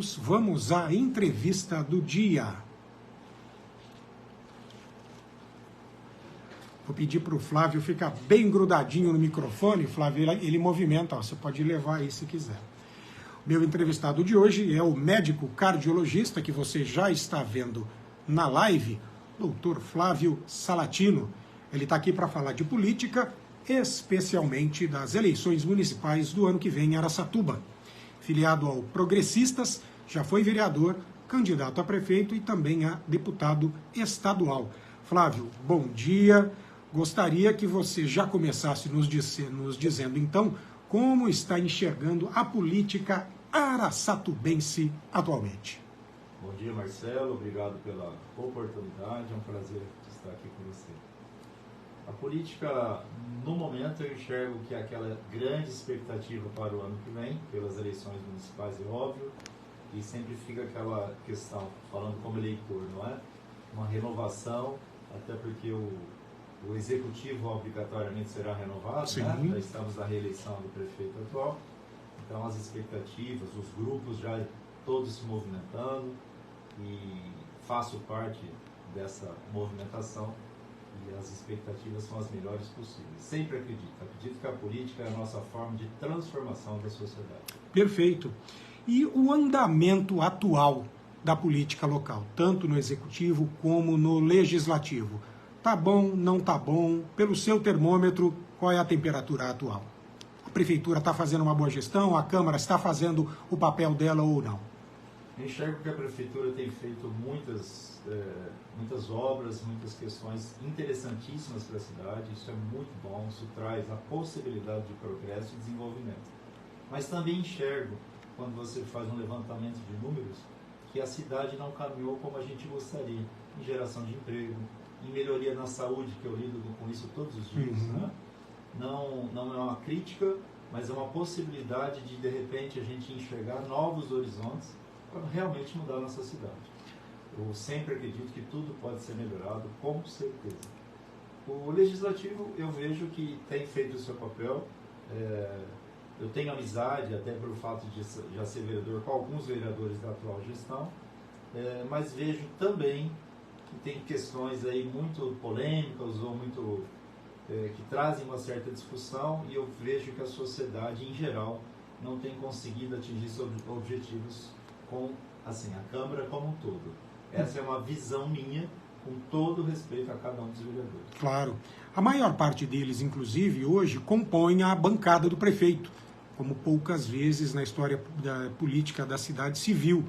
Vamos à entrevista do dia. Vou pedir para o Flávio ficar bem grudadinho no microfone. Flávio, ele movimenta, ó, você pode levar aí se quiser. Meu entrevistado de hoje é o médico cardiologista que você já está vendo na live, Dr. Flávio Salatino. Ele está aqui para falar de política, especialmente das eleições municipais do ano que vem em Araçatuba. Filiado ao Progressistas, já foi vereador, candidato a prefeito e também a deputado estadual. Flávio, bom dia. Gostaria que você já começasse nos dizendo, então, como está enxergando a política araçatubense atualmente. Bom dia, Marcelo. Obrigado pela oportunidade. É um prazer estar aqui com você. A política, no momento, eu enxergo que é aquela grande expectativa para o ano que vem, pelas eleições municipais, é óbvio, e sempre fica aquela questão, falando como eleitor, não é? Uma renovação, até porque o executivo obrigatoriamente será renovado, né? Já estamos na reeleição do prefeito atual, então as expectativas, os grupos já todos se movimentando, e faço parte dessa movimentação, e as expectativas são as melhores possíveis. Sempre acredito que a política é a nossa forma de transformação da sociedade. Perfeito. E o andamento atual da política local, tanto no executivo como no legislativo? Tá bom, não tá bom? Pelo seu termômetro, qual é a temperatura atual? A prefeitura está fazendo uma boa gestão? A Câmara está fazendo o papel dela ou não? Eu enxergo que a prefeitura tem feito muitas obras, muitas questões interessantíssimas para a cidade. Isso é muito bom, isso traz a possibilidade de progresso e desenvolvimento. Mas também enxergo, quando você faz um levantamento de números, que a cidade não caminhou como a gente gostaria, em geração de emprego, em melhoria na saúde, que eu lido com isso todos os dias. Né? Não é uma crítica, mas é uma possibilidade de repente, a gente enxergar novos horizontes para realmente mudar a nossa cidade. Eu sempre acredito que tudo pode ser melhorado, com certeza. O Legislativo, eu vejo que tem feito o seu papel. Eu tenho amizade, até pelo fato de já ser vereador, com alguns vereadores da atual gestão, mas vejo também que tem questões aí muito polêmicas ou muito que trazem uma certa discussão, e eu vejo que a sociedade, em geral, não tem conseguido atingir seus objetivos com assim, a Câmara como um todo. Essa é uma visão minha, com todo respeito a cada um dos vereadores. Claro. A maior parte deles, inclusive, hoje, compõe a bancada do prefeito, como poucas vezes na história da política da cidade se viu.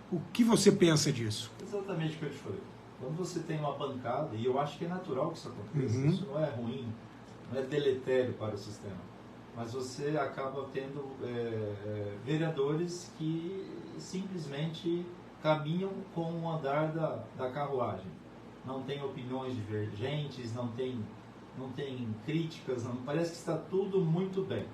O que você pensa disso? Exatamente o que eu te falei. Quando você tem uma bancada, e eu acho que é natural que isso aconteça, isso não é ruim, não é deletério para o sistema, mas você acaba tendo vereadores que simplesmente caminham com o andar da carruagem. Não tem opiniões divergentes, não tem críticas, parece que está tudo muito bem.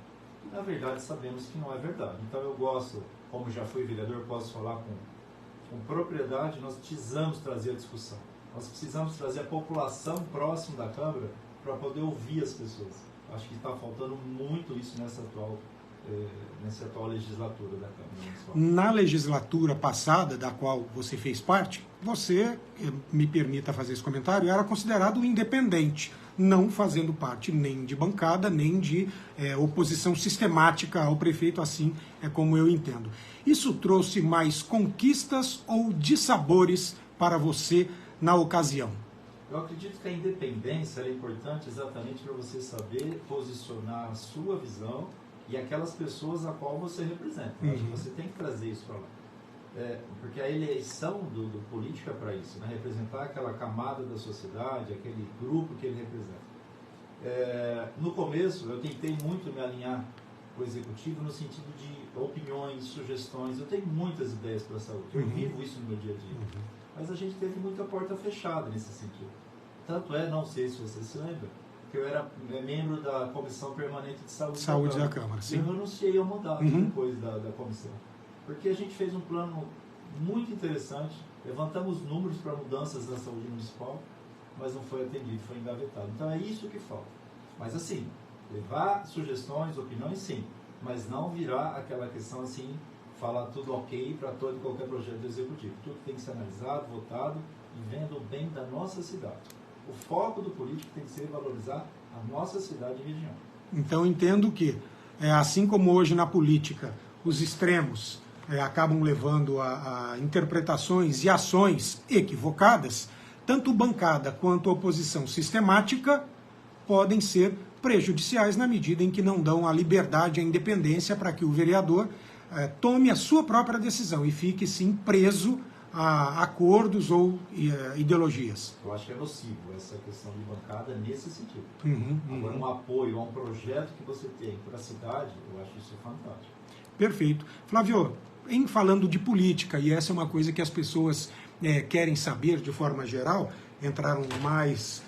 E, na verdade, sabemos que não é verdade. Então eu gosto, como já fui vereador, posso falar com propriedade, nós precisamos trazer a discussão. Nós precisamos trazer a população próximo da Câmara para poder ouvir as pessoas. Acho que está faltando muito isso nessa atual legislatura da Câmara Municipal. Na legislatura passada, da qual você fez parte, você, me permita fazer esse comentário, era considerado independente, não fazendo parte nem de bancada, nem de oposição sistemática ao prefeito, assim é como eu entendo. Isso trouxe mais conquistas ou dissabores para você na ocasião? Eu acredito que a independência é importante exatamente para você saber posicionar a sua visão e aquelas pessoas a qual você representa. Acho que você tem que trazer isso para lá. Porque a eleição do político é para isso, né? Representar aquela camada da sociedade, aquele grupo que ele representa. No começo, eu tentei muito me alinhar com o executivo no sentido de opiniões, sugestões. Eu tenho muitas ideias para a saúde, eu vivo isso no meu dia a dia. Mas a gente teve muita porta fechada nesse sentido. Tanto não sei se você se lembra, que eu era membro da Comissão Permanente de Saúde da Câmara. Sim. E eu renunciei ao mandato depois da comissão. Porque a gente fez um plano muito interessante, levantamos números para mudanças na saúde municipal, mas não foi atendido, foi engavetado. Então é isso que falta. Mas assim, levar sugestões, opiniões, sim, mas não virar aquela questão assim, falar tudo ok para todo e qualquer projeto do executivo. Tudo tem que ser analisado, votado e vendo o bem da nossa cidade. O foco do político tem que ser valorizar a nossa cidade e região. Então, entendo que, assim como hoje na política, os extremos acabam levando a interpretações e ações equivocadas, tanto bancada quanto oposição sistemática podem ser prejudiciais na medida em que não dão a liberdade e a independência para que o vereador tome a sua própria decisão e fique, sim, preso a acordos ou ideologias. Eu acho que é nocivo essa questão de bancada nesse sentido. Agora, Uhum. um apoio a um projeto que você tem para a cidade, eu acho isso fantástico. Perfeito. Flávio, em falando de política, e essa é uma coisa que as pessoas querem saber de forma geral, entraram mais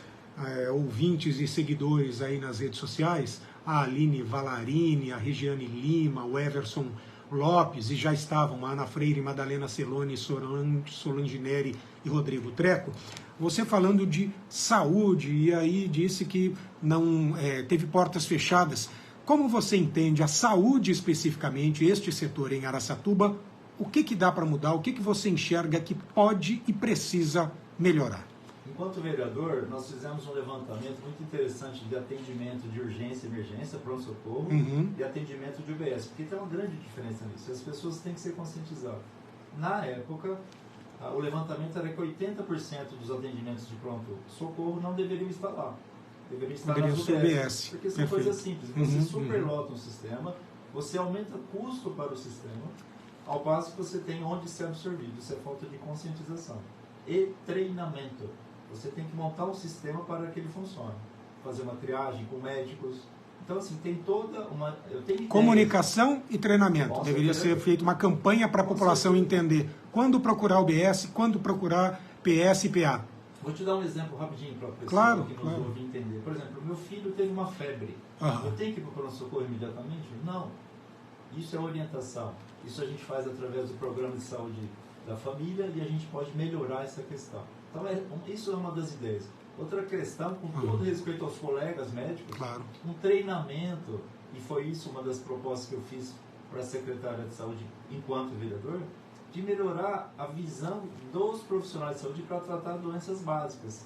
ouvintes e seguidores aí nas redes sociais, a Aline Valarini, a Regiane Lima, o Everson Lopes, e já estavam a Ana Freire, Madalena Celone, Solange Neri e Rodrigo Treco, você falando de saúde, e aí disse que não teve portas fechadas. Como você entende a saúde especificamente, este setor em Araçatuba, o que dá para mudar, o que você enxerga que pode e precisa melhorar? Enquanto vereador, nós fizemos um levantamento muito interessante de atendimento de urgência e emergência, pronto-socorro, e atendimento de UBS, porque tem uma grande diferença nisso, as pessoas têm que ser conscientizadas. Na época, o levantamento era que 80% dos atendimentos de pronto-socorro não deveriam estar lá, deveriam estar nas UBS, porque são coisas simples, você superlota um sistema, você aumenta o custo para o sistema, ao passo que você tem onde ser absorvido, isso é falta de conscientização. E treinamento. Você tem que montar um sistema para que ele funcione. Fazer uma triagem com médicos. Então, assim, tem toda uma... Comunicação e treinamento. Deveria ser feita uma campanha para a população entender quando procurar UBS, quando procurar PS e PA. Vou te dar um exemplo rapidinho para a pessoa que nos ouve entender. Por exemplo, meu filho teve uma febre. Eu tenho que ir para o pronto-socorro imediatamente? Não. Isso é orientação. Isso a gente faz através do programa de saúde da família e a gente pode melhorar essa questão. Então, isso é uma das ideias. Outra questão, com todo respeito aos colegas médicos, um treinamento, e foi isso uma das propostas que eu fiz para a Secretaria de Saúde enquanto vereador, de melhorar a visão dos profissionais de saúde para tratar doenças básicas.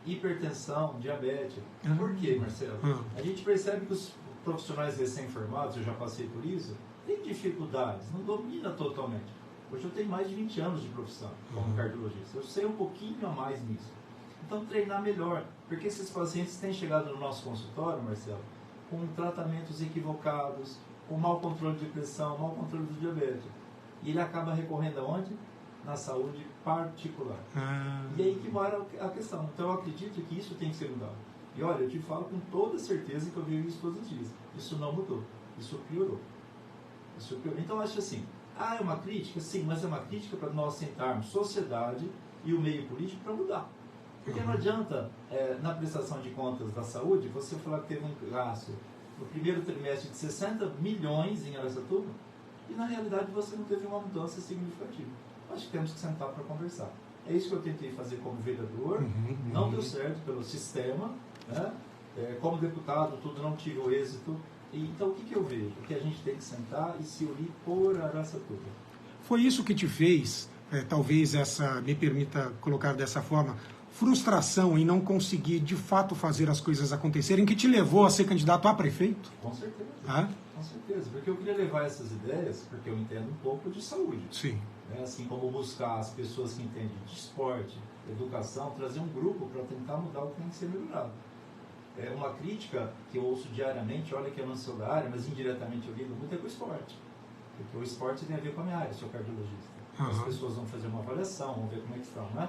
Hipertensão, diabetes. Por quê, Marcelo? A gente percebe que os profissionais recém-formados, eu já passei por isso, têm dificuldades, não domina totalmente. Hoje eu tenho mais de 20 anos de profissão como cardiologista. Eu sei um pouquinho a mais nisso. Então, treinar melhor. Porque esses pacientes têm chegado no nosso consultório, Marcelo, com tratamentos equivocados, com mau controle de pressão, mau controle do diabetes. E ele acaba recorrendo aonde? Na saúde particular. E aí que mora a questão. Então, eu acredito que isso tem que ser mudado. E olha, eu te falo com toda certeza que eu vejo isso todos os dias. Isso não mudou. Isso piorou. Então, eu acho assim... é uma crítica? Sim, mas é uma crítica para nós sentarmos sociedade e o meio político para mudar. Porque não adianta, na prestação de contas da saúde, você falar que teve um gasto no primeiro trimestre de 60 milhões em Araçatuba e, na realidade, você não teve uma mudança significativa. Acho que temos que sentar para conversar. É isso que eu tentei fazer como vereador, não deu certo pelo sistema, né? Como deputado, tudo não tive o êxito. Então, o que eu vejo? Que a gente tem que sentar e se unir por Araçatuba. Foi isso que te fez, talvez me permita colocar dessa forma, frustração em não conseguir de fato fazer as coisas acontecerem, que te levou a ser candidato a prefeito? Com certeza. Com certeza. Porque eu queria levar essas ideias, porque eu entendo um pouco de saúde. Sim. Assim como buscar as pessoas que entendem de esporte, educação, trazer um grupo para tentar mudar o que tem que ser melhorado. É uma crítica que eu ouço diariamente, olha que eu não sou da área, mas indiretamente eu lido muito com o esporte. Porque o esporte tem a ver com a minha área, eu sou cardiologista. As pessoas vão fazer uma avaliação, vão ver como é que estão, né?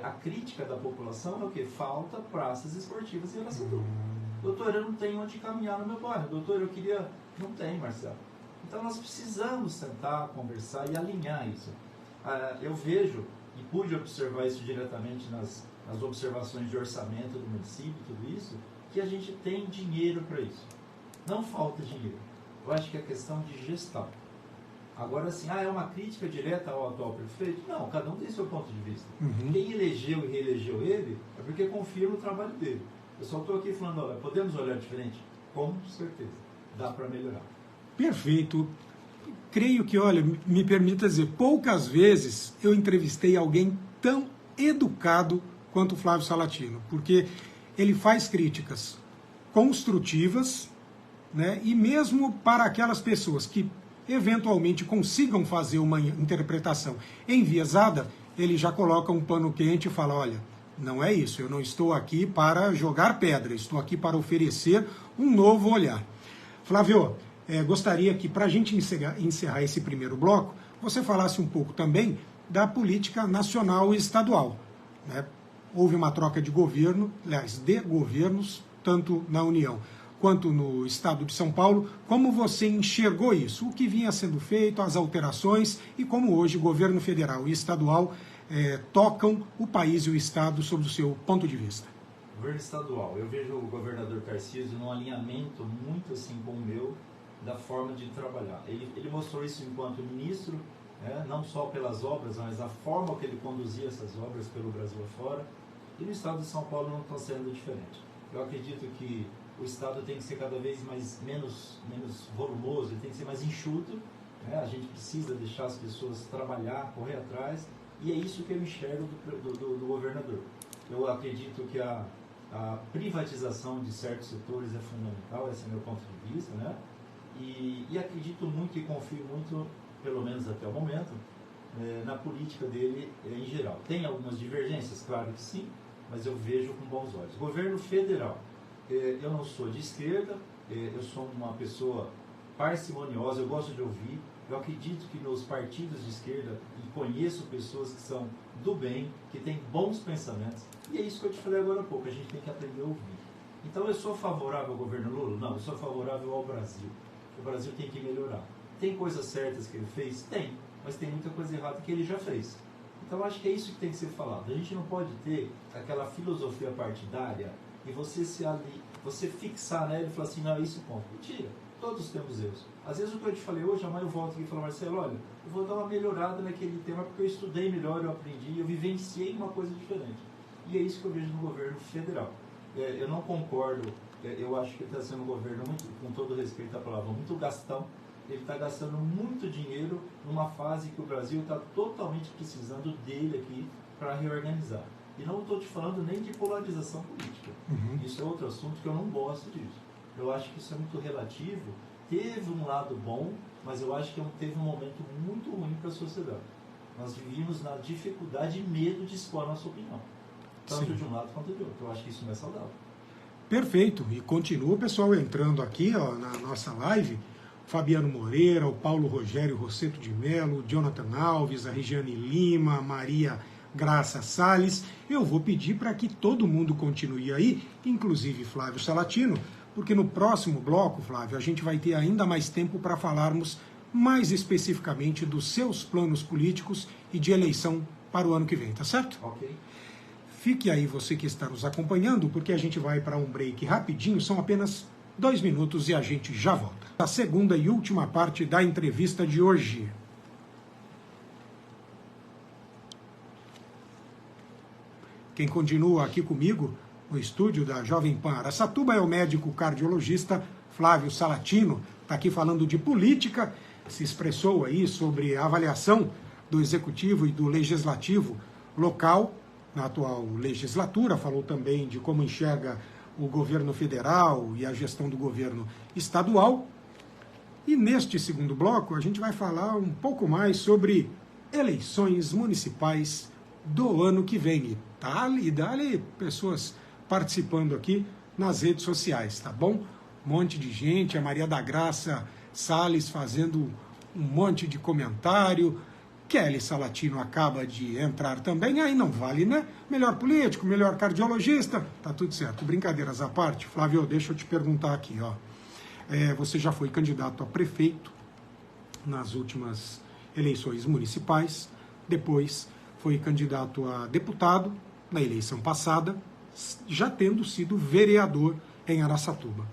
A crítica da população é o quê? Falta praças esportivas em Araçatuba. Doutor, eu não tenho onde caminhar no meu bairro. Doutor, eu queria... Não tem, Marcelo. Então nós precisamos sentar, conversar e alinhar isso. Eu vejo, e pude observar isso diretamente nas observações de orçamento do município, tudo isso, que a gente tem dinheiro para isso. Não falta dinheiro. Eu acho que é questão de gestão. Agora, assim, é uma crítica direta ao atual prefeito? Não, cada um tem seu ponto de vista. Quem elegeu e reelegeu ele é porque confia no trabalho dele. Eu só estou aqui falando, olha, podemos olhar diferente? Com certeza. Dá para melhorar. Perfeito. creio que, olha, me permita dizer, poucas vezes eu entrevistei alguém tão educado quanto o Flávio Salatino, porque ele faz críticas construtivas, né, e mesmo para aquelas pessoas que eventualmente consigam fazer uma interpretação enviesada, ele já coloca um pano quente e fala, olha, não é isso, eu não estou aqui para jogar pedra, estou aqui para oferecer um novo olhar. Flávio, gostaria que, para a gente encerrar esse primeiro bloco, você falasse um pouco também da política nacional e estadual, né? Houve uma troca de governo, aliás, de governos, tanto na União quanto no Estado de São Paulo. Como você enxergou isso? O que vinha sendo feito, as alterações e como hoje o governo federal e estadual tocam o país e o Estado sob o seu ponto de vista? Governo estadual, eu vejo o governador Tarcísio num alinhamento muito assim com o meu, da forma de trabalhar. Ele mostrou isso enquanto ministro, não só pelas obras, mas a forma que ele conduzia essas obras pelo Brasil afora. E no estado de São Paulo não está sendo diferente. Eu acredito que o estado tem que ser cada vez menos volumoso, ele tem que ser mais enxuto, né? A gente precisa deixar as pessoas trabalhar, correr atrás, e é isso que eu enxergo do governador. Eu acredito que a privatização de certos setores é fundamental, esse é o meu ponto de vista, né? E acredito muito e confio muito, pelo menos até o momento, na política dele em geral. Tem algumas divergências? Claro que sim, mas eu vejo com bons olhos. Governo federal. Eu não sou de esquerda, eu sou uma pessoa parcimoniosa, eu gosto de ouvir. Eu acredito que nos partidos de esquerda, e conheço pessoas que são do bem, que têm bons pensamentos, e é isso que eu te falei agora há pouco, a gente tem que aprender a ouvir. Então eu sou favorável ao governo Lula? Não, eu sou favorável ao Brasil. O Brasil tem que melhorar. Tem coisas certas que ele fez? Tem, mas tem muita coisa errada que ele já fez. Então acho que é isso que tem que ser falado. A gente não pode ter aquela filosofia partidária e você fixar nela e falar assim, não, é isso, ponto. Mentira, todos temos erros. Às vezes o que eu te falei hoje, amanhã eu volto aqui e falo, Marcelo, olha, eu vou dar uma melhorada naquele tema porque eu estudei melhor, eu aprendi, eu vivenciei uma coisa diferente. E é isso que eu vejo no governo federal. Eu não concordo, eu acho que está sendo um governo, muito, com todo respeito à palavra, muito gastão. Ele está gastando muito dinheiro numa fase que o Brasil está totalmente precisando dele aqui para reorganizar. E não estou te falando nem de polarização política. Uhum. Isso é outro assunto que eu não gosto disso. Eu acho que isso é muito relativo. Teve um lado bom, mas eu acho que teve um momento muito ruim para a sociedade. Nós vivíamos na dificuldade e medo de expor a nossa opinião. Tanto Sim. de um lado quanto de outro. Eu acho que isso não é saudável. Perfeito. E continua o pessoal entrando aqui na nossa live. Fabiano Moreira, o Paulo Rogério Rosseto de Mello, Jonathan Alves, a Regiane Lima, a Maria Graça Salles. Eu vou pedir para que todo mundo continue aí, inclusive Flávio Salatino, porque no próximo bloco, Flávio, a gente vai ter ainda mais tempo para falarmos mais especificamente dos seus planos políticos e de eleição para o ano que vem, tá certo? Ok. Fique aí você que está nos acompanhando, porque a gente vai para um break rapidinho, são apenas 2 minutos e a gente já volta. A segunda e última parte da entrevista de hoje. Quem continua aqui comigo no estúdio da Jovem Pan Araçatuba é o médico cardiologista Flávio Salatino. Está aqui falando de política, se expressou aí sobre a avaliação do Executivo e do Legislativo local na atual legislatura, falou também de como enxerga o governo federal e a gestão do governo estadual. E neste segundo bloco a gente vai falar um pouco mais sobre eleições municipais do ano que vem. E dali pessoas participando aqui nas redes sociais, tá bom? Um monte de gente, a Maria da Graça Salles fazendo um monte de comentário, Kelly Salatino acaba de entrar também, aí não vale, né? Melhor político, melhor cardiologista, tá tudo certo. Brincadeiras à parte, Flávio, deixa eu te perguntar aqui, ó. Você já foi candidato a prefeito nas últimas eleições municipais, depois foi candidato a deputado na eleição passada, já tendo sido vereador em Araçatuba.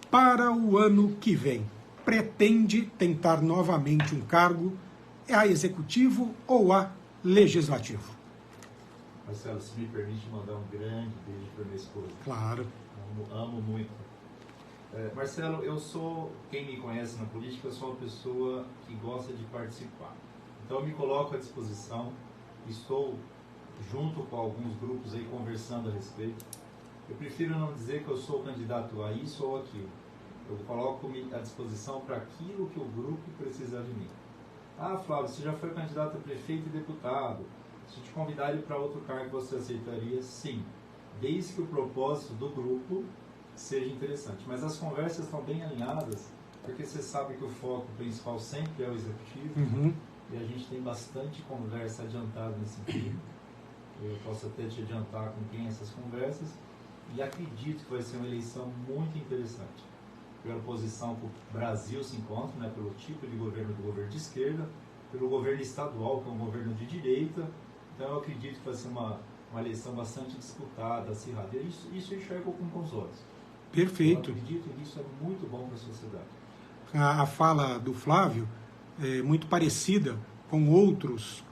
Para o ano que vem, pretende tentar novamente um cargo a executivo ou a legislativo? Marcelo, se me permite mandar um grande beijo para minha esposa. Claro. Amo muito. Marcelo, quem me conhece na política, eu sou uma pessoa que gosta de participar. Então eu me coloco à disposição, estou junto com alguns grupos aí conversando a respeito. Eu prefiro não dizer que eu sou candidato a isso ou aquilo. Eu coloco-me à disposição para aquilo que o grupo precisar de mim. Ah, Flávio, você já foi candidato a prefeito e deputado. Se te convidarem para outro cargo, você aceitaria? Sim. Desde que o propósito do grupo seja interessante. Mas as conversas estão bem alinhadas, porque você sabe que o foco principal sempre é o executivo, e a gente tem bastante conversa adiantada nesse sentido. Eu posso até te adiantar com quem essas conversas, e acredito que vai ser uma eleição muito interessante. Pela posição que o Brasil se encontra, né, pelo tipo de governo do governo de esquerda, pelo governo estadual, que é um governo de direita. Então eu acredito que vai ser uma eleição bastante disputada, acirrada. Isso eu enxergo com bons olhos. Perfeito. Eu acredito que isso é muito bom para a sociedade. A fala do Flávio é muito parecida com outros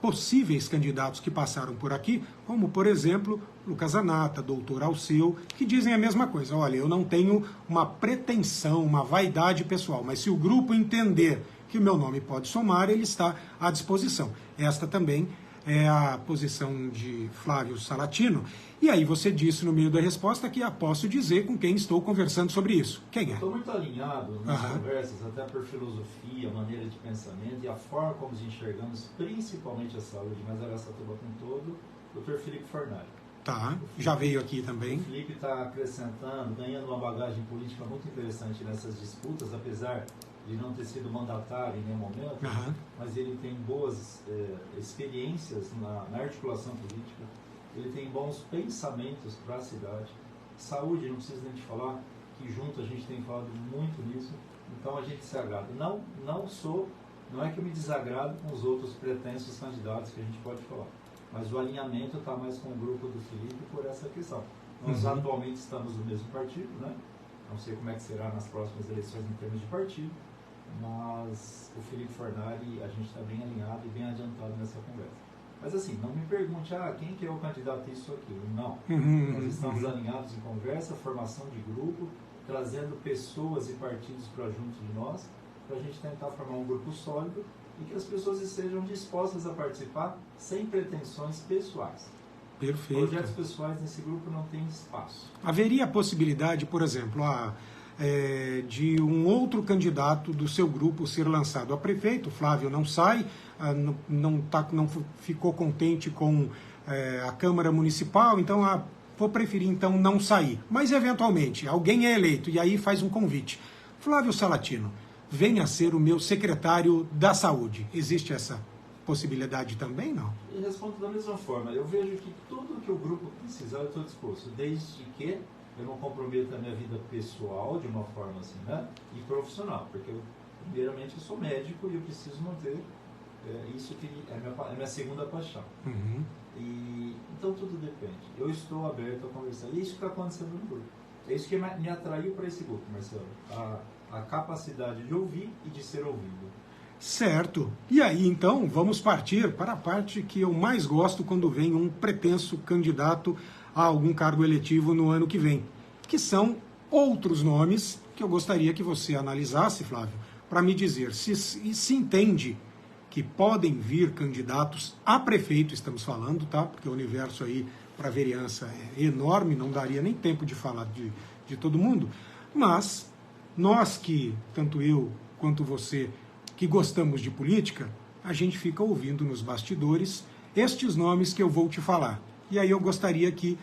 possíveis candidatos que passaram por aqui, como, por exemplo, Lucas Zanata, doutor Alceu, que dizem a mesma coisa. Olha, eu não tenho uma pretensão, uma vaidade pessoal, mas se o grupo entender que o meu nome pode somar, ele está à disposição. Esta também é a posição de Flávio Salatino. E aí você disse no meio da resposta que posso dizer com quem estou conversando sobre isso. Quem é? Estou muito alinhado nas conversas, até por filosofia, maneira de pensamento e a forma como nos enxergamos, principalmente a saúde, mas Araçatuba com todo, Dr. Felipe Fornari. Tá, já veio aqui também. O Felipe está acrescentando, ganhando uma bagagem política muito interessante nessas disputas, apesar de não ter sido mandatário em nenhum momento, mas ele tem boas experiências na articulação política, ele tem bons pensamentos para a cidade. Saúde, não precisa nem te falar, que junto a gente tem falado muito nisso, então a gente se agrada. Não é que eu me desagrado com os outros pretensos candidatos que a gente pode falar, mas o alinhamento está mais com o grupo do Felipe por essa questão. Nós atualmente estamos no mesmo partido, né? Não sei como é que será nas próximas eleições em termos de partido, mas o Felipe Fornari, a gente está bem alinhado e bem adiantado nessa conversa. Mas assim, não me pergunte, quem que é o candidato a isso ou aquilo. Não. Nós estamos alinhados em conversa, formação de grupo, trazendo pessoas e partidos para junto de nós, para a gente tentar formar um grupo sólido e que as pessoas estejam dispostas a participar sem pretensões pessoais. Perfeito. Projetos pessoais nesse grupo não tem espaço. Haveria a possibilidade, por exemplo, de um outro candidato do seu grupo ser lançado a prefeito? Flávio não sai, não ficou contente com a Câmara Municipal, então vou preferir então não sair. Mas eventualmente alguém é eleito e aí faz um convite. Flávio Salatino, venha ser o meu secretário da Saúde. Existe essa possibilidade também, não? Eu respondo da mesma forma. Eu vejo que tudo que o grupo precisar eu estou disposto, desde que eu não comprometo a minha vida pessoal de uma forma assim, né? E profissional, porque primeiramente eu sou médico e eu preciso manter isso que é minha segunda paixão. Então tudo depende. Eu estou aberto a conversar. E é isso que está acontecendo no grupo. É isso que me atraiu para esse grupo, Marcelo. A capacidade de ouvir e de ser ouvido. Certo. E aí, então, vamos partir para a parte que eu mais gosto quando vem um pretenso candidato a algum cargo eletivo no ano que vem, que são outros nomes que eu gostaria que você analisasse, Flávio, para me dizer se entende que podem vir candidatos a prefeito, estamos falando, tá? Porque o universo aí para vereança é enorme, não daria nem tempo de falar de todo mundo, mas nós que, tanto eu quanto você, que gostamos de política, a gente fica ouvindo nos bastidores estes nomes que eu vou te falar. E aí eu gostaria que,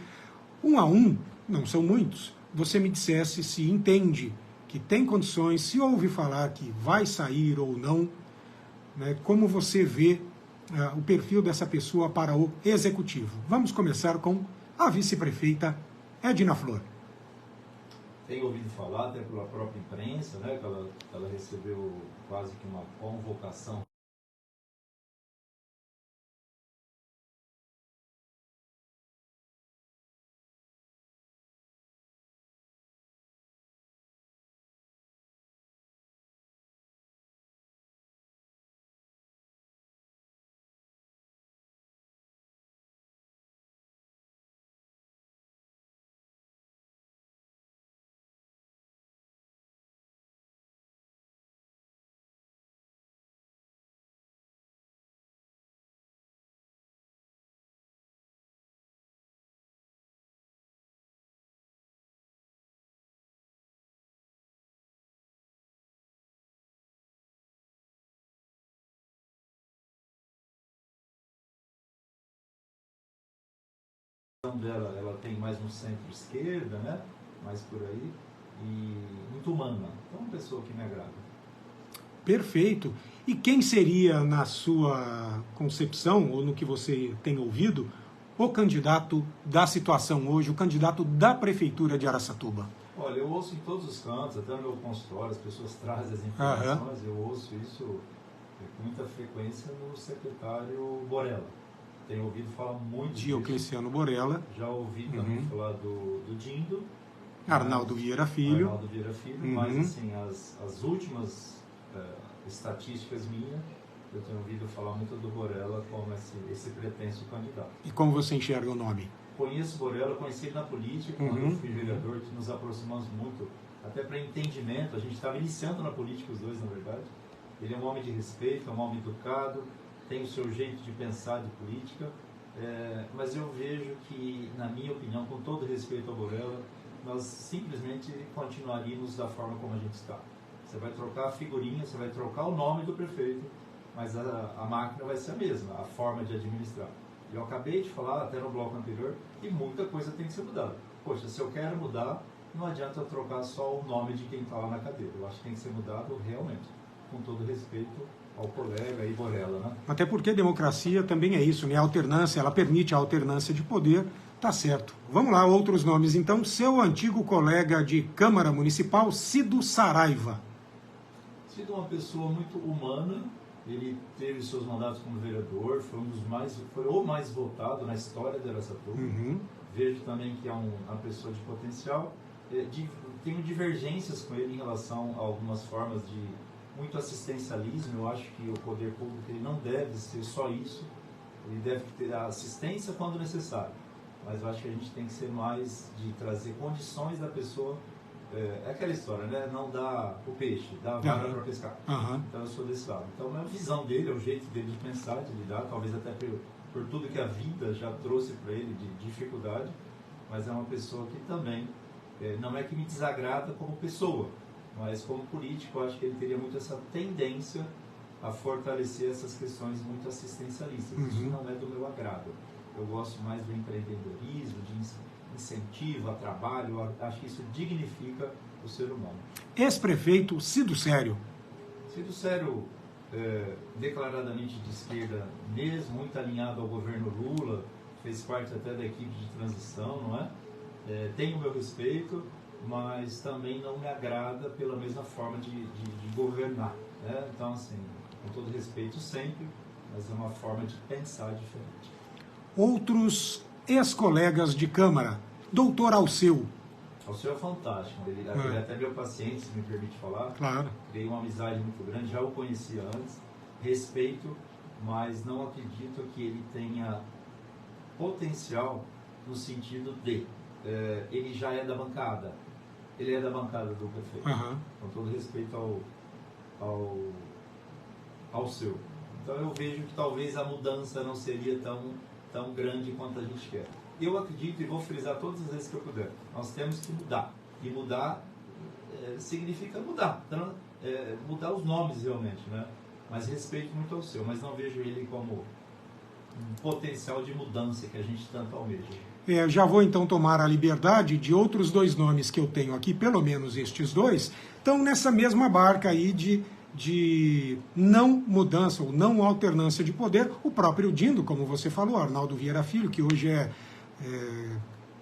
um a um, não são muitos, você me dissesse se entende que tem condições, se ouve falar que vai sair ou não, né, como você vê o perfil dessa pessoa para o executivo. Vamos começar com a vice-prefeita Edna Flor. Tenho ouvido falar, até pela própria imprensa, né, que ela recebeu quase que uma convocação dela, ela tem mais no centro-esquerda, né? Mais por aí, e muito humana. Então, uma pessoa que me agrada. Perfeito. E quem seria, na sua concepção, ou no que você tem ouvido, o candidato da situação hoje, o candidato da Prefeitura de Araçatuba? Olha, eu ouço em todos os cantos, até no meu consultório, as pessoas trazem as informações, eu ouço isso com muita frequência no secretário Borella. Tenho ouvido falar muito Diocleciano Borella. Já ouvi também falar do Dindo. Arnaldo Vieira Filho. Arnaldo Vieira Filho, mas assim, as últimas estatísticas minhas, eu tenho ouvido falar muito do Borella como esse pretenso candidato. E como você enxerga o nome? Conheço o Borella, conheci ele na política, quando eu fui vereador, que nos aproximamos muito, até para entendimento. A gente estava iniciando na política, os dois, na verdade. Ele é um homem de respeito, é um homem educado, tem o seu jeito de pensar de política, mas eu vejo que, na minha opinião, com todo respeito ao Borella, nós simplesmente continuaríamos da forma como a gente está. Você vai trocar a figurinha, você vai trocar o nome do prefeito, mas a máquina vai ser a mesma, a forma de administrar. Eu acabei de falar, até no bloco anterior, que muita coisa tem que ser mudada. Poxa, se eu quero mudar, não adianta eu trocar só o nome de quem está lá na cadeira. Eu acho que tem que ser mudado realmente, com todo respeito ao colega e Borella, né? Até porque a democracia também é isso, né? A alternância, ela permite a alternância de poder, tá certo. Vamos lá, outros nomes então. Seu antigo colega de Câmara Municipal, Cido Saraiva. Cido é uma pessoa muito humana, ele teve seus mandatos como vereador, foi o mais votado na história de Araçatuba. Vejo também que é uma pessoa de potencial. Tenho divergências com ele em relação a algumas formas de muito assistencialismo. Eu acho que o poder público ele não deve ser só isso, ele deve ter a assistência quando necessário, mas eu acho que a gente tem que ser mais de trazer condições da pessoa. É aquela história, né? Não dá o peixe, dá a vara para pescar. Então eu sou desse lado. Então é a visão dele, é o jeito dele de pensar, de lidar, talvez até por tudo que a vida já trouxe para ele de dificuldade, mas é uma pessoa que também não é que me desagrada como pessoa, mas como político eu acho que ele teria muito essa tendência a fortalecer essas questões muito assistencialistas. Isso não é do meu agrado. Eu gosto mais do empreendedorismo, de incentivo a trabalho. Eu acho que isso dignifica o ser humano. Ex-prefeito Cido Sério. Cido Sério, declaradamente de esquerda mesmo, muito alinhado ao governo Lula, fez parte até da equipe de transição, não é? Tem o meu respeito, mas também não me agrada pela mesma forma de governar, né? Então, assim, com todo respeito sempre, mas é uma forma de pensar diferente. Outros ex-colegas de Câmara, doutor Alceu. Alceu é fantástico, ele é até meu paciente, se me permite falar. Claro. Criei uma amizade muito grande, já o conhecia antes, respeito, mas não acredito que ele tenha potencial no sentido de ele já é da bancada. Ele é da bancada do prefeito. Com todo respeito ao seu. Então eu vejo que talvez a mudança não seria tão grande quanto a gente quer. Eu acredito, e vou frisar todas as vezes que eu puder, nós temos que mudar. E mudar significa mudar. Então, mudar os nomes realmente, né? Mas respeito muito ao seu, mas não vejo ele como um potencial de mudança que a gente tanto almeja. Já vou então tomar a liberdade de outros dois nomes que eu tenho aqui, pelo menos estes dois, estão nessa mesma barca aí de não mudança ou não alternância de poder. O próprio Dindo, como você falou, Arnaldo Vieira Filho, que hoje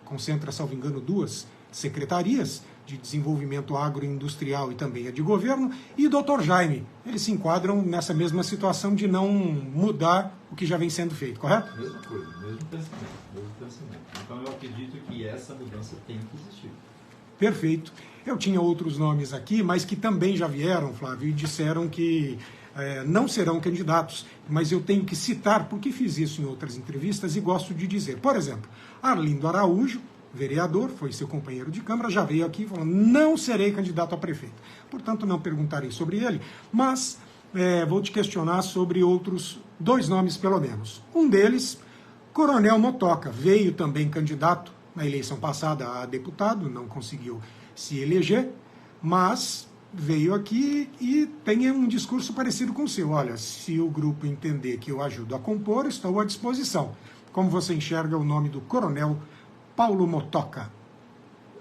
concentra, salvo engano, 2 secretarias de desenvolvimento agroindustrial e também a de governo, e Dr. Jaime. Eles se enquadram nessa mesma situação de não mudar o que já vem sendo feito, correto? Mesma coisa, mesmo pensamento. Então eu acredito que essa mudança tem que existir. Perfeito. Eu tinha outros nomes aqui, mas que também já vieram, Flávio, e disseram que não serão candidatos, mas eu tenho que citar, porque fiz isso em outras entrevistas e gosto de dizer. Por exemplo, Arlindo Araújo, vereador, foi seu companheiro de Câmara, já veio aqui e falou: não serei candidato a prefeito. Portanto, não perguntarei sobre ele, mas vou te questionar sobre outros 2 nomes, pelo menos. Um deles, Coronel Motoca, veio também candidato na eleição passada a deputado, não conseguiu se eleger, mas veio aqui e tem um discurso parecido com o seu. Olha, se o grupo entender que eu ajudo a compor, estou à disposição. Como você enxerga o nome do coronel Paulo Motoca?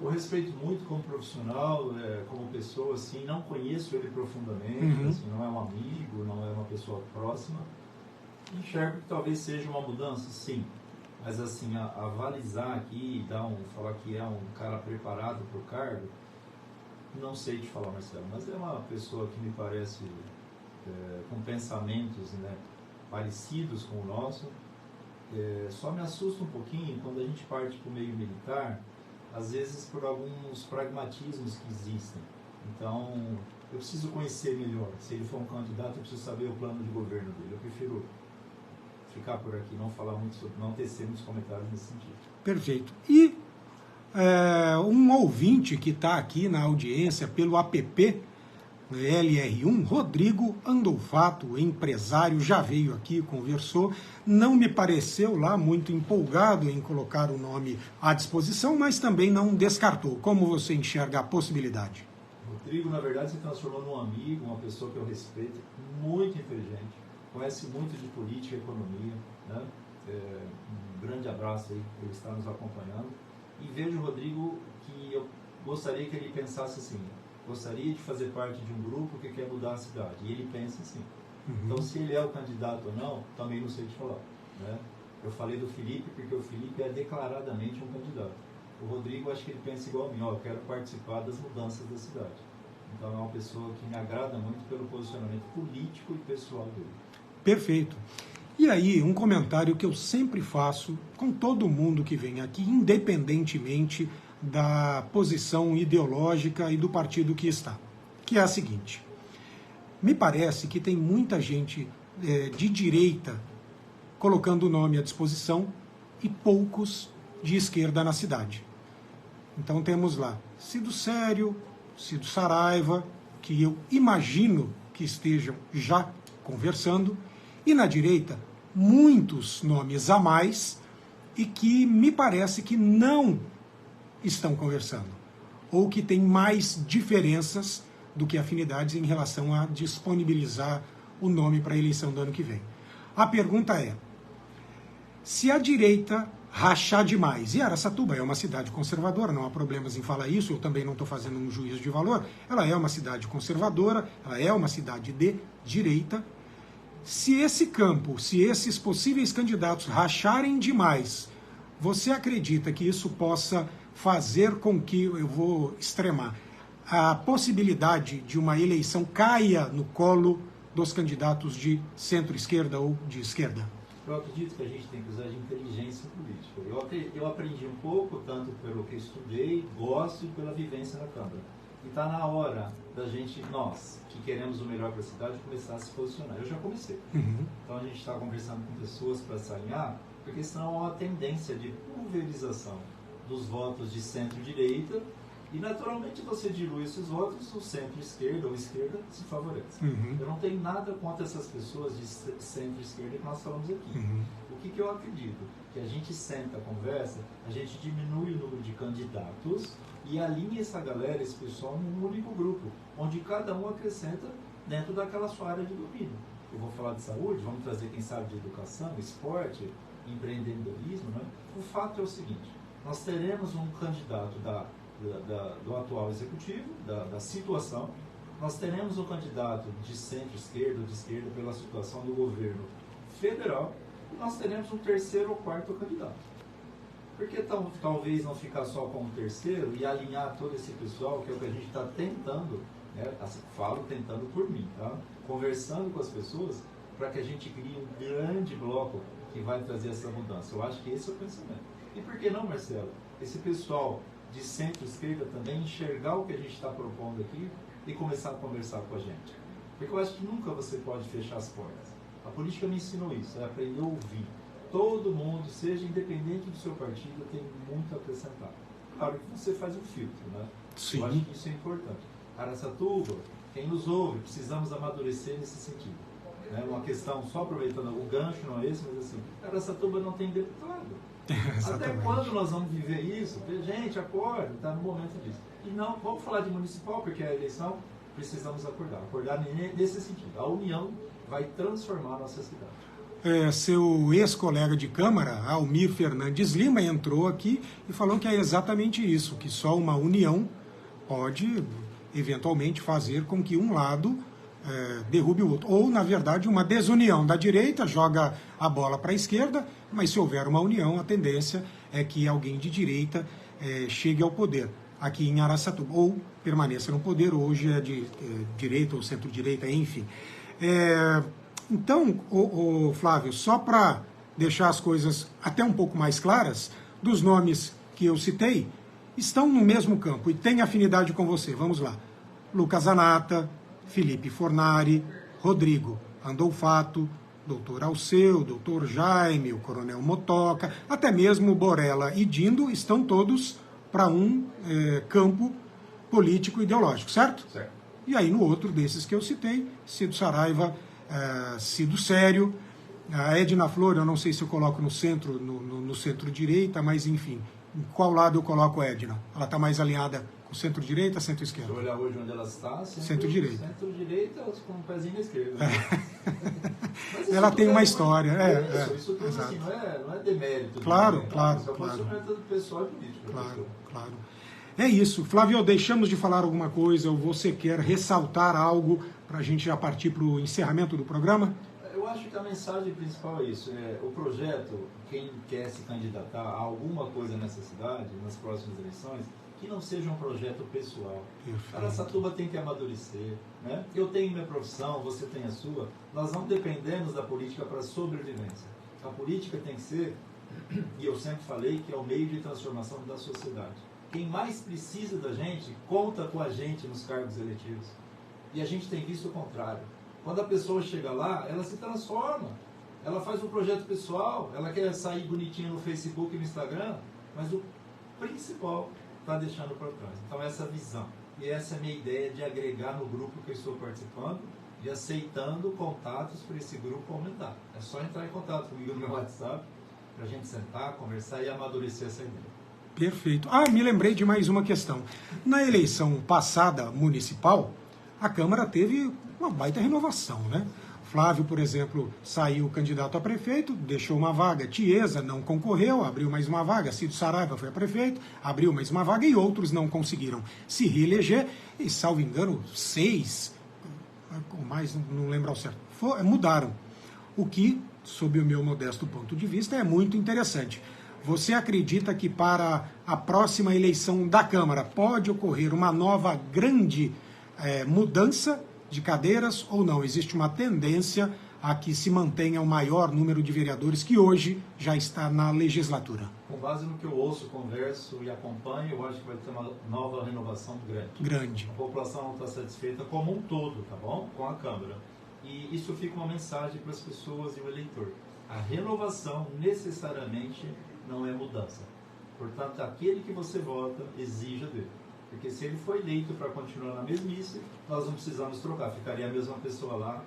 Eu respeito muito como profissional, como pessoa, assim, não conheço ele profundamente, assim, não é um amigo, não é uma pessoa próxima. Enxergo que talvez seja uma mudança, sim. Mas assim, avalizar aqui, falar que é um cara preparado para o cargo, não sei te falar, Marcelo, mas é uma pessoa que me parece com pensamentos, né, parecidos com o nosso. Só me assusta um pouquinho quando a gente parte para o meio militar, às vezes por alguns pragmatismos que existem. Então, eu preciso conhecer melhor. Se ele for um candidato, eu preciso saber o plano de governo dele. Eu prefiro ficar por aqui, não falar muito sobre, não tecer muitos comentários nesse sentido. Perfeito. E um ouvinte que está aqui na audiência pelo app LR1, Rodrigo Andolfato, empresário, já veio aqui, conversou, não me pareceu lá muito empolgado em colocar o nome à disposição, mas também não descartou. Como você enxerga a possibilidade? Rodrigo, na verdade, se transformou num amigo, uma pessoa que eu respeito, muito inteligente, conhece muito de política e economia, né? Um grande abraço aí por ele estar nos acompanhando. E vejo o Rodrigo que eu gostaria que ele pensasse assim, gostaria de fazer parte de um grupo que quer mudar a cidade. E ele pensa assim. Então, se ele é o candidato ou não, também não sei te falar, né? Eu falei do Felipe porque o Felipe é declaradamente um candidato. O Rodrigo, acho que ele pensa igual a mim, eu quero participar das mudanças da cidade. Então, é uma pessoa que me agrada muito pelo posicionamento político e pessoal dele. Perfeito. E aí, um comentário que eu sempre faço com todo mundo que vem aqui, independentemente da posição ideológica e do partido que está, que é a seguinte: me parece que tem muita gente de direita colocando o nome à disposição e poucos de esquerda na cidade. Então temos lá Cido Sério, Cido Saraiva, que eu imagino que estejam já conversando, e na direita muitos nomes a mais e que me parece que não estão conversando, ou que tem mais diferenças do que afinidades em relação a disponibilizar o nome para a eleição do ano que vem. A pergunta é, se a direita rachar demais, e Araçatuba é uma cidade conservadora, não há problemas em falar isso, eu também não estou fazendo um juízo de valor, ela é uma cidade conservadora, ela é uma cidade de direita. Se esse campo, se esses possíveis candidatos racharem demais, você acredita que isso possa fazer com que, eu vou extremar, a possibilidade de uma eleição caia no colo dos candidatos de centro-esquerda ou de esquerda? Eu acredito que a gente tem que usar de inteligência política. Eu aprendi um pouco, tanto pelo que estudei, gosto e pela vivência na Câmara. E está na hora da gente, nós, que queremos o melhor para a cidade, começar a se posicionar. Eu já comecei. Então a gente está conversando com pessoas para se alinhar, porque senão há uma tendência de pulverização dos votos de centro-direita e naturalmente você dilui esses votos, o centro-esquerda ou esquerda se favorece. Eu não tenho nada contra essas pessoas de centro-esquerda que nós falamos aqui. O que eu acredito? Que a gente senta, conversa, a gente diminui o número de candidatos e alinha essa galera, esse pessoal, num único grupo, onde cada um acrescenta dentro daquela sua área de domínio. Eu vou falar de saúde, vamos trazer quem sabe de educação, esporte, empreendedorismo, né? O fato é o seguinte, nós teremos um candidato do atual executivo, da situação, nós teremos um candidato de centro-esquerda ou de esquerda pela situação do governo federal, e nós teremos um terceiro ou quarto candidato. Por que talvez não ficar só com o terceiro e alinhar todo esse pessoal, que é o que a gente está tentando, né? Falo tentando por mim, tá? Conversando com as pessoas, para que a gente crie um grande bloco que vai trazer essa mudança. Eu acho que esse é o pensamento. E por que não, Marcelo? Esse pessoal de centro-esquerda também enxergar o que a gente está propondo aqui e começar a conversar com a gente. Porque eu acho que nunca você pode fechar as portas. A política me ensinou isso, é aprender a ouvir. Todo mundo, seja independente do seu partido, tem muito a acrescentar. Claro que você faz um filtro, né? Sim. Eu acho que isso é importante. Araçatuba, quem nos ouve, precisamos amadurecer nesse sentido. Né? Uma questão, só aproveitando, o gancho não é esse, mas assim, Araçatuba não tem deputado. Até quando nós vamos viver isso? Gente, acorda, está no momento disso. E não, vamos falar de municipal, porque é a eleição, precisamos acordar. Acordar nesse sentido. A união vai transformar a nossa cidade. Seu ex-colega de Câmara, Almir Fernandes Lima, entrou aqui e falou que é exatamente isso, que só uma união pode, eventualmente, fazer com que um lado derrube o outro. Ou, na verdade, uma desunião da direita, joga a bola para a esquerda, mas se houver uma união, a tendência é que alguém de direita chegue ao poder aqui em Araçatuba, ou permaneça no poder, hoje é de direita ou centro-direita, enfim. Então, Flávio, só para deixar as coisas até um pouco mais claras, dos nomes que eu citei, estão no mesmo campo e têm afinidade com você. Vamos lá. Lucas Zanata, Felipe Fornari, Rodrigo Andolfato, doutor Alceu, doutor Jaime, o coronel Motoca, até mesmo Borella e Dindo estão todos para um campo político ideológico, certo? Certo. E aí no outro desses que eu citei, Cido Saraiva, Cido Sério, a Edna Flor, eu não sei se eu coloco no centro, no centro-direita, mas enfim, em qual lado eu coloco a Edna? Ela está mais alinhada com centro-direita ou centro-esquerda? Se eu olhar hoje onde ela está, centro-direita. Centro-direita com um pezinho na esquerda. Mas ela tem uma história. Isso tudo assim, não é demérito. Claro, claro. Isso é posicionamento pessoal e político. Claro. É isso. Flávio, deixamos de falar alguma coisa ou você quer ressaltar algo para a gente já partir para o encerramento do programa? Eu acho que a mensagem principal é isso. O projeto, quem quer se candidatar a alguma coisa nessa cidade, nas próximas eleições, que não seja um projeto pessoal. Araçatuba tem que amadurecer. Né? Eu tenho minha profissão, você tem a sua. Nós não dependemos da política para a sobrevivência. A política tem que ser, e eu sempre falei, que é o meio de transformação da sociedade. Quem mais precisa da gente, conta com a gente nos cargos eletivos. E a gente tem visto o contrário. Quando a pessoa chega lá, ela se transforma. Ela faz um projeto pessoal, ela quer sair bonitinha no Facebook e no Instagram, mas o principal está deixando para trás. Então essa visão. E essa é a minha ideia de agregar no grupo que eu estou participando e aceitando contatos para esse grupo aumentar. É só entrar em contato comigo no meu WhatsApp para a gente sentar, conversar e amadurecer essa ideia. Perfeito. Me lembrei de mais uma questão. Na eleição passada municipal, a Câmara teve uma baita renovação, né? Flávio, por exemplo, saiu candidato a prefeito, deixou uma vaga. Tiesa não concorreu, abriu mais uma vaga. Cido Saraiva foi a prefeito, abriu mais uma vaga e outros não conseguiram se reeleger. E, salvo engano, 6, ou mais, não lembro ao certo, mudaram. O que, sob o meu modesto ponto de vista, é muito interessante. Você acredita que para a próxima eleição da Câmara pode ocorrer uma nova grande mudança de cadeiras ou não? Existe uma tendência a que se mantenha o maior número de vereadores que hoje já está na legislatura? Com base no que eu ouço, converso e acompanho, eu acho que vai ter uma nova renovação grande. A população não está satisfeita como um todo, tá bom? Com a Câmara. E isso fica uma mensagem para as pessoas e o eleitor. A renovação necessariamente não é mudança. Portanto, aquele que você vota, exija dele. Porque se ele foi eleito para continuar na mesmice, nós não precisamos trocar. Ficaria a mesma pessoa lá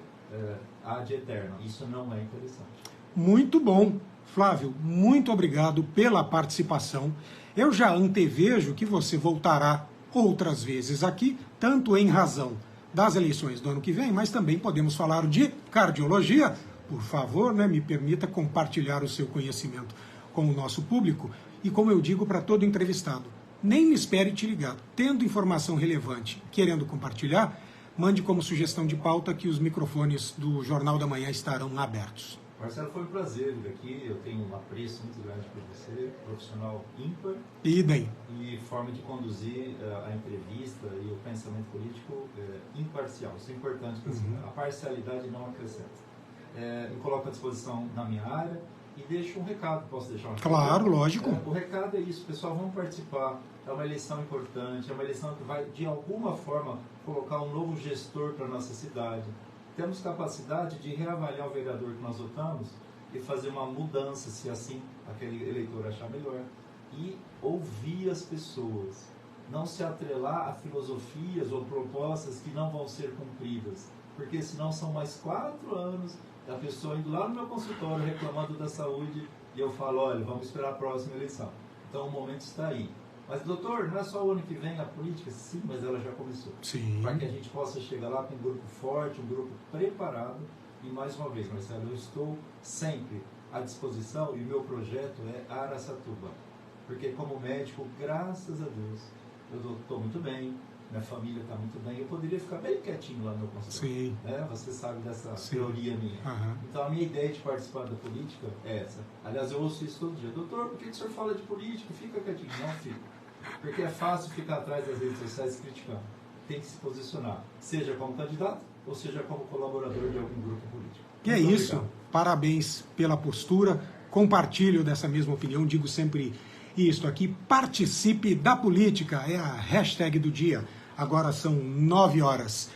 ad eterno. Isso não é interessante. Muito bom. Flávio, muito obrigado pela participação. Eu já antevejo que você voltará outras vezes aqui, tanto em razão das eleições do ano que vem, mas também podemos falar de cardiologia. Por favor, me permita compartilhar o seu conhecimento com o nosso público. E como eu digo para todo entrevistado, nem me espere te ligar. Tendo informação relevante, querendo compartilhar, mande como sugestão de pauta que os microfones do Jornal da Manhã estarão abertos. Marcelo, foi um prazer vir aqui. Eu tenho um apreço muito grande por você, profissional ímpar. Idem. E forma de conduzir a entrevista e o pensamento político imparcial. Isso é importante para você. A parcialidade não acrescenta. Me coloco à disposição na minha área. E deixo um recado, posso deixar um recado? Claro, lógico. O recado é isso, pessoal, vamos participar. É uma eleição importante, é uma eleição que vai, de alguma forma, colocar um novo gestor para a nossa cidade. Temos capacidade de reavaliar o vereador que nós votamos e fazer uma mudança, se assim aquele eleitor achar melhor. E ouvir as pessoas. Não se atrelar a filosofias ou propostas que não vão ser cumpridas. Porque senão são mais 4 anos da pessoa indo lá no meu consultório reclamando da saúde e eu falo, olha, vamos esperar a próxima eleição. Então o momento está aí. Mas, doutor, não é só o ano que vem a política? Sim, mas ela já começou. Sim. Para que a gente possa chegar lá com um grupo forte, um grupo preparado. E, mais uma vez, Marcelo, eu estou sempre à disposição e o meu projeto é Araçatuba. Porque, como médico, graças a Deus, eu estou muito bem, minha família está muito bem, eu poderia ficar bem quietinho lá no meu consultório. Sim. Né? Você sabe dessa Sim. teoria minha. Uhum. Então, a minha ideia de participar da política é essa. Aliás, eu ouço isso todo dia. Doutor, por que o senhor fala de política? Fica quietinho. Não fico. Porque é fácil ficar atrás das redes sociais criticando. Tem que se posicionar, seja como candidato ou seja como colaborador de algum grupo político. E é isso. Parabéns pela postura. Compartilho dessa mesma opinião. Digo sempre isto aqui. Participe da política. É a hashtag do dia. Agora são 9 horas.